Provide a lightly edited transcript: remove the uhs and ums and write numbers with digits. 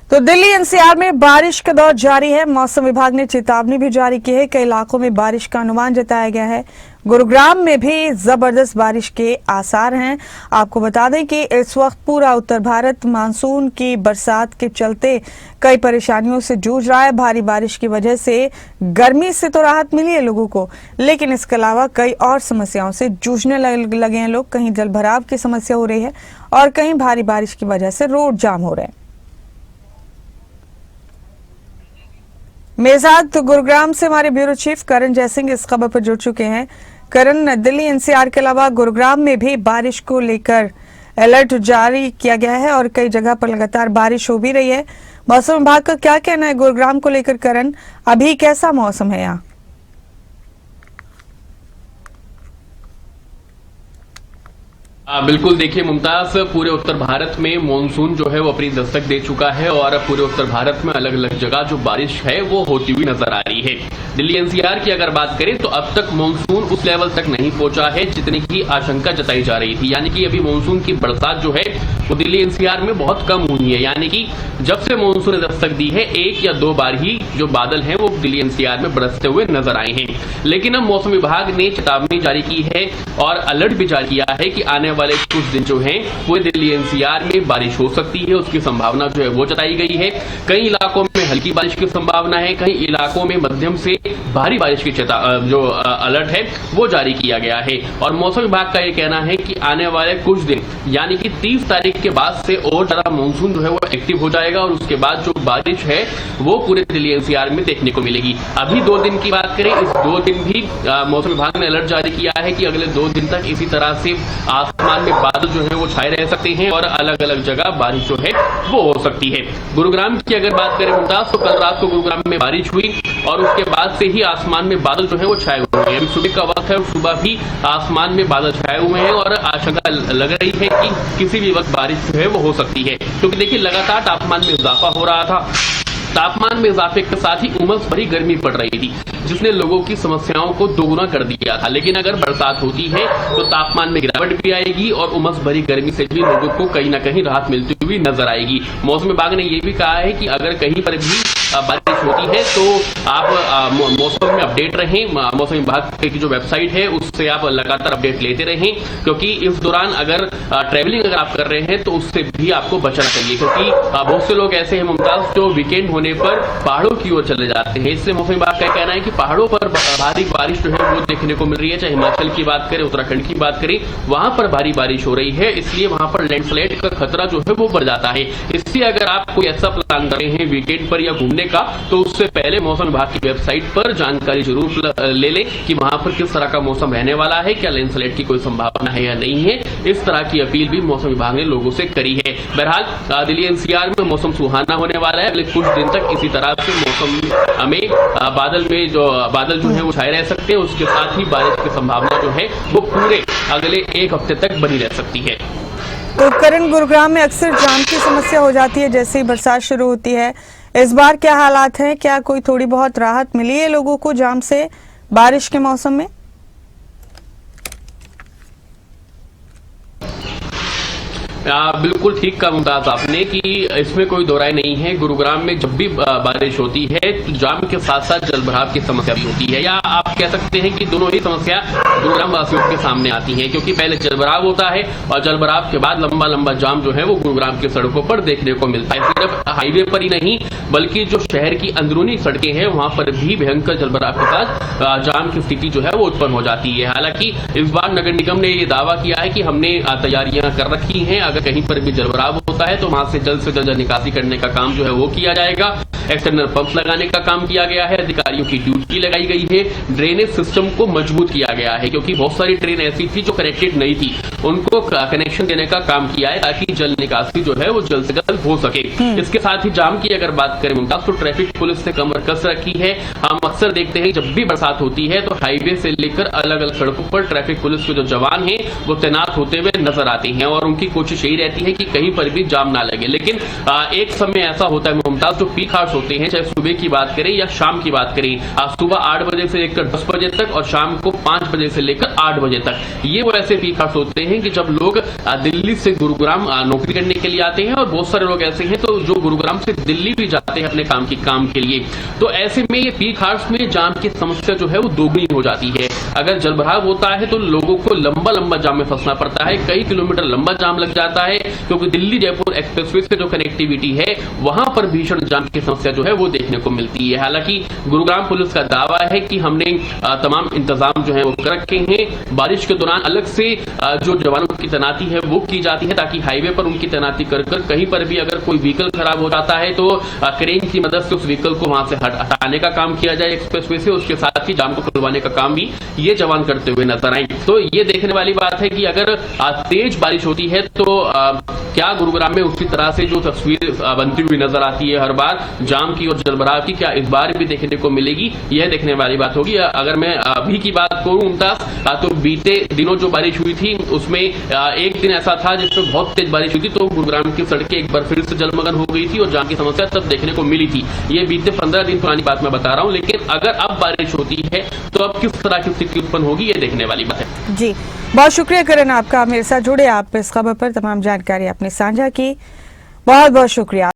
तो दिल्ली एनसीआर में बारिश का दौर जारी है। मौसम विभाग ने चेतावनी भी जारी की है। कई इलाकों में बारिश का अनुमान जताया गया है। गुरुग्राम में भी जबरदस्त बारिश के आसार हैं। आपको बता दें कि इस वक्त पूरा उत्तर भारत मानसून की बरसात के चलते कई परेशानियों से जूझ रहा है। भारी बारिश की वजह से गर्मी से तो राहत मिली है लोगों को, लेकिन इसके अलावा कई और समस्याओं से जूझने लगे हैं लोग। कहीं जलभराव की समस्या हो रही है और कहीं भारी बारिश की वजह से रोड जाम हो रहे हैं। मेरे साथ गुरुग्राम से हमारे ब्यूरो चीफ करण जयसिंह इस खबर पर जुड़ चुके हैं। करण, दिल्ली एनसीआर के अलावा गुरुग्राम में भी बारिश को लेकर अलर्ट जारी किया गया है और कई जगह पर लगातार बारिश हो भी रही है। मौसम विभाग का क्या कहना है गुरुग्राम को लेकर? करण, अभी कैसा मौसम है यहाँ? बिल्कुल, देखिए मुमताज, पूरे उत्तर भारत में मानसून जो है वो अपनी दस्तक दे चुका है और पूरे उत्तर भारत में अलग अलग जगह जो बारिश है वो होती हुई नजर आ रही है। दिल्ली एनसीआर की अगर बात करें तो अब तक मानसून उस लेवल तक नहीं पहुंचा है जितने की आशंका जताई जा रही थी। यानी कि अभी मानसून की बरसात जो है वो दिल्ली एनसीआर में बहुत कम हुई है। यानी कि जब से मानसून ने दस्तक दी है, एक या दो बार ही जो बादल हैं वो दिल्ली एनसीआर में बरसते हुए नजर आए हैं। लेकिन अब मौसम विभाग ने चेतावनी जारी की है और अलर्ट भी जारी किया है कि आने वाले कुछ दिन जो हैं वो दिल्ली एनसीआर में बारिश हो सकती है, उसकी संभावना जो है वो जताई गई है। कई इलाकों में हल्की बारिश की संभावना है, कई इलाकों में मध्यम से भारी बारिश की जो अलर्ट है वो जारी किया गया है। और मौसम विभाग का ये कहना है कि आने वाले कुछ दिन यानी कि 30 तारीख के बाद से और ज्यादा मानसून जो है वो एक्टिव हो जाएगा और उसके बाद जो बारिश है वो पूरे दिल्ली एनसीआर में देखने को मिलेगी। अभी 2 दिन की बात करें, इस 2 दिन भी मौसम विभाग ने अलर्ट जारी किया है कि अगले 2 दिन तक इसी तरह से आसमान में बादल जो है वो छाए रह सकते हैं और अलग अलग जगह बारिश जो है वो हो सकती है। गुरुग्राम की अगर बात करें मुमताज, तो कल रात को गुरुग्राम में बारिश हुई और उसके बाद से ही आसमान में बादल जो है वो छाए हुए हैं। अभी सुबह का वक्त है और सुबह भी आसमान में बादल छाए हुए हैं और आशंका लग रही है कि किसी भी वक्त बारिश जो है वो हो सकती है, क्योंकि देखिए लगातार तापमान में इजाफा हो रहा था। तापमान में इजाफे के साथ ही उमस भरी गर्मी पड़ रही थी जिसने लोगों की समस्याओं को दोगुना कर दिया था। लेकिन अगर बरसात होती है तो तापमान में गिरावट भी आएगी और उमस भरी गर्मी से भी लोगों को कहीं ना कहीं राहत मिलती हुई नजर आएगी। मौसम विभाग ने यह भी कहा है कि अगर कहीं पर भी बारिश होती है तो आप मौसम में अपडेट रहें। मौसम विभाग की जो वेबसाइट है उससे आप लगातार अपडेट लेते रहें, क्योंकि इस दौरान अगर ट्रेवलिंग अगर आप कर रहे हैं तो उससे भी आपको बचना चाहिए, क्योंकि बहुत से लोग ऐसे हैं मुमताज जो वीकेंड होने पर पहाड़ों की ओर चले जाते हैं। इससे मौसम विभाग का कहना है कि पहाड़ों पर भारी बारिश जो है वो देखने को मिल रही है। चाहे हिमाचल की बात करें, उत्तराखंड की बात करें, वहां पर भारी बारिश हो रही है, इसलिए वहां पर लैंडस्लाइड का खतरा जो है वो बढ़ जाता है। इसलिए अगर आप कोई ऐसा प्लान कर रहे हैं वीकेंड पर या घूमने का, तो उससे पहले मौसम विभाग की वेबसाइट पर जानकारी जरूर ले लें कि वहां पर किस तरह का मौसम रहने वाला है, क्या लैंडस्लाइड की कोई संभावना है या नहीं है। इस तरह की अपील भी मौसम विभाग ने लोगों से करी है। बहरहाल दिल्ली एनसीआर में मौसम सुहाना होने वाला है। अगले कुछ दिन तक इसी तरह से मौसम में बादल जो है वो छाए रह सकते हैं। उसके साथ ही बारिश की संभावना जो है वो पूरे अगले 1 हफ्ते तक बनी रह सकती है। तो करण, गुरुग्राम में अक्सर जाम की समस्या हो जाती है जैसे ही बरसात शुरू होती है। इस बार क्या हालात हैं? क्या कोई थोड़ी बहुत राहत मिली है लोगों को जाम से बारिश के मौसम में? बिल्कुल ठीक कहा मुमताज आपने कि इसमें कोई दो राय नहीं है। गुरुग्राम में जब भी बारिश होती है तो जाम के साथ साथ जलभराव की समस्या भी होती है, या आप कह सकते हैं कि दोनों ही समस्या गुरुग्राम वासियों के सामने आती है, क्योंकि पहले जलभराव होता है और जलभराव के बाद लंबा लंबा जाम जो है वो गुरुग्राम की सड़कों पर देखने को मिलता है। सिर्फ हाईवे पर ही नहीं बल्कि जो शहर की अंदरूनी सड़कें हैं वहां पर भी भयंकर जलभराव के साथ जाम की स्थिति जो है वो उत्पन्न हो जाती है। हालांकि इस बार नगर निगम ने ये दावा किया है कि हमने तैयारियां कर रखी हैं, अगर कहीं पर भी जलभराव होता है तो वहां से जल्द निकासी करने का काम जो है वो किया जाएगा। एक्सटर्नल पंप लगाने का काम किया गया है, अधिकारियों की ड्यूटी लगाई गई है, ड्रेनेज सिस्टम को मजबूत किया गया है, क्योंकि बहुत सारी ट्रेन ऐसी थी जो कनेक्टेड नहीं थी, उनको कनेक्शन देने का काम किया है ताकि जल निकासी जो है वो जल्द से जल्द हो सके। इसके साथ ही जाम की अगर बात करें मुमताज, तो ट्रैफिक पुलिस ने कमर कस रखी है। हम अक्सर देखते हैं जब भी बरसात होती है तो हाईवे से लेकर अलग अलग सड़कों पर ट्रैफिक पुलिस के जो जवान हैं वो तैनात होते हुए नजर आते हैं और उनकी कोशिश यही रहती है कि कहीं पर भी जाम ना लगे। लेकिन एक समय ऐसा होता है मुमताज, जो पीक आवर्स होते हैं, चाहे सुबह की बात करें या शाम की बात करें, सुबह 8 बजे से लेकर 10 बजे तक और शाम को 5 बजे से लेकर 8 बजे तक, ये वो ऐसे पीक आवर्स होते हैं कि जब लोग दिल्ली से गुरुग्राम नौकरी करने के लिए आते हैं, और बहुत सारे लोग ऐसे हैं तो जो गुरुग्राम से दिल्ली भी जाते हैं अपने काम के लिए। तो ऐसे में ये पीक आवर्स में जाम की समस्या जो है वो दोगुनी हो जाती है। अगर जलभराव होता है तो लोगों को लंबा जाम में फंसना पड़ता है, कई किलोमीटर लंबा जाम लग जाता है, क्योंकि दिल्ली जयपुर एक्सप्रेसवे से जो कनेक्टिविटी है वहां पर भीषण जाम की समस्या जो है वो देखने को मिलती है। हालांकि गुरुग्राम पुलिस का दावा है कि हमने तमाम इंतजाम जो है वो कर रखे हैं। बारिश के दौरान अलग से जो जवानों की तैनाती है वो की जाती है, ताकि हाईवे पर उनकी तैनाती कर कहीं पर भी अगर कोई व्हीकल खराब हो जाता है तो क्रेन की मदद से उस व्हीकल को वहां से हटाने का काम किया जाए एक्सप्रेसवे से। उसके साथ ही जाम को खुलवाने का काम भी ये जवान करते हुए नजर आए। तो ये देखने वाली बात है कि अगर तेज बारिश होती है तो क्या गुरुग्राम में उसी तरह से जो तस्वीर बनती हुई नजर आती है हर बार जाम की और जलभराव की, क्या इस बार भी देखने को मिलेगी, यह देखने वाली बात होगी। अगर मैं अभी की बात करूं मुमताज, तो बीते दिनों जो बारिश हुई थी उसमें एक दिन ऐसा था जिसमें बहुत तेज बारिश हुई थी, तो गुरुग्राम की सड़कें एक बार फिर से जलमग्न हो गई थी और जाम की समस्या तब देखने को मिली थी। ये बीते 15 दिन पुरानी बात मैं बता रहा हूं। लेकिन अगर अब बारिश होती है तो अब किस तरह की स्थिति उत्पन्न होगी, ये देखने वाली बात है। जी, बहुत शुक्रिया करण आपका, मेरे साथ जुड़े, आप इस खबर पर तमाम जानकारी आपने साझा की, बहुत बहुत शुक्रिया।